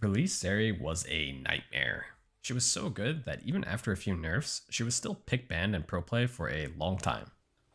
Release Zeri was a nightmare. She was so good that even after a few nerfs, she was still pick banned in pro play for a long time.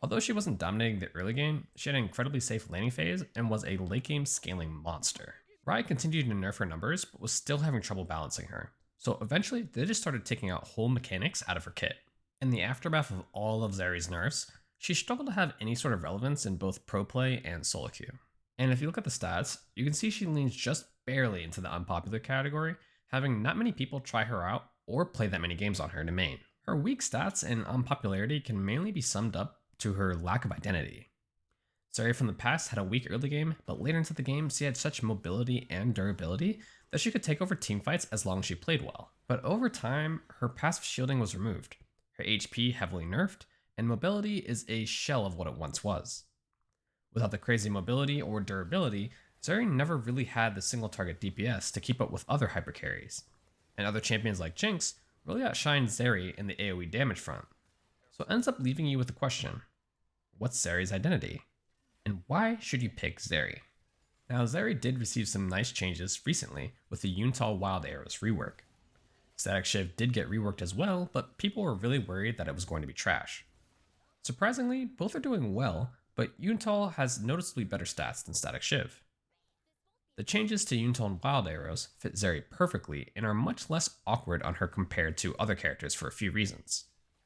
Although she wasn't dominating the early game, she had an incredibly safe laning phase and was a late game scaling monster. Riot continued to nerf her numbers, but was still having trouble balancing her. So eventually, they just started taking out whole mechanics out of her kit. In the aftermath of all of Zeri's nerfs, she struggled to have any sort of relevance in both pro play and solo queue. And if you look at the stats, you can see she leans just barely into the unpopular category, having not many people try her out or play that many games on her to main. Her weak stats and unpopularity can mainly be summed up to her lack of identity. Zeri from the past had a weak early game, but later into the game she had such mobility and durability that she could take over teamfights as long as she played well. But over time, her passive shielding was removed, her HP heavily nerfed, and mobility is a shell of what it once was. Without the crazy mobility or durability, Zeri never really had the single target DPS to keep up with other hyper carries, and other champions like Jinx really outshined Zeri in the AoE damage front. So it ends up leaving you with the question, what's Zeri's identity? And why should you pick Zeri? Now Zeri did receive some nice changes recently with the Yuntal Wild Arrows rework. Static Shiv did get reworked as well, but people were really worried that it was going to be trash. Surprisingly, both are doing well, but Yuntal has noticeably better stats than Static Shiv. The changes to Yuntal and Wild Arrows fit Zeri perfectly and are much less awkward on her compared to other characters for a few reasons.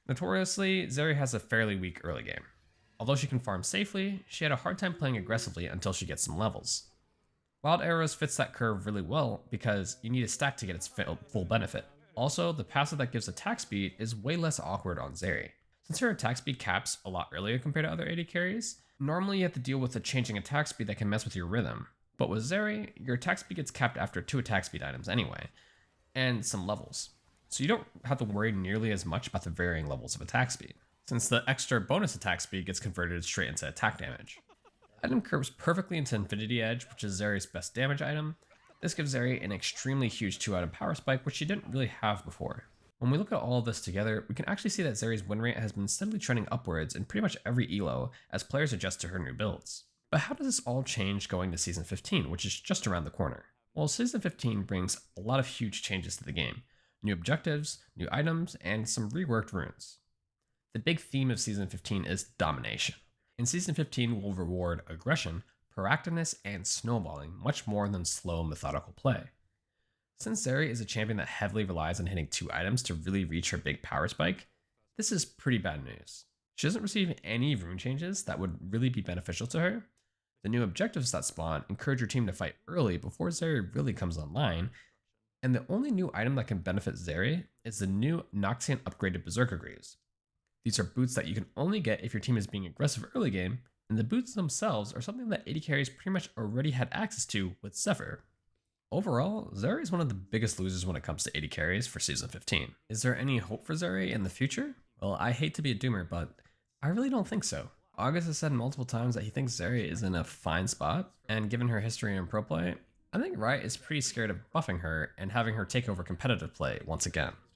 Notoriously, Zeri has a fairly weak early game. Although she can farm safely, she had a hard time playing aggressively until she gets some levels. Wild Arrows fits that curve really well because you need a stack to get its full benefit. Also, the passive that gives attack speed is way less awkward on Zeri. Since her attack speed caps a lot earlier compared to other AD carries, normally you have to deal with a changing attack speed that can mess with your rhythm. But with Zeri, your attack speed gets capped after 2 attack speed items anyway, and some levels. So you don't have to worry nearly as much about the varying levels of attack speed, since the extra bonus attack speed gets converted straight into attack damage. Item curves perfectly into Infinity Edge, which is Zeri's best damage item. This gives Zeri an extremely huge 2-item power spike, which she didn't really have before. When we look at all of this together, we can actually see that Zeri's win rate has been steadily trending upwards in pretty much every elo as players adjust to her new builds. But how does this all change going to Season 15, which is just around the corner? Well, Season 15 brings a lot of huge changes to the game. New objectives, new items, and some reworked runes. The big theme of Season 15 is domination. In Season 15, we'll reward aggression, proactiveness, and snowballing much more than slow, methodical play. Since Zeri is a champion that heavily relies on hitting 2 items to really reach her big power spike, this is pretty bad news. She doesn't receive any rune changes that would really be beneficial to her. The new objectives that spawn encourage your team to fight early before Zeri really comes online, and the only new item that can benefit Zeri is the new Noxian upgraded Berserker Greaves. These are boots that you can only get if your team is being aggressive early game, and the boots themselves are something that AD carries pretty much already had access to with Zephyr. Overall, Zeri is one of the biggest losers when it comes to AD carries for Season 15. Is there any hope for Zeri in the future? Well, I hate to be a doomer, but I really don't think so. August has said multiple times that he thinks Zeri is in a fine spot, and given her history in pro play, I think Riot is pretty scared of buffing her and having her take over competitive play once again.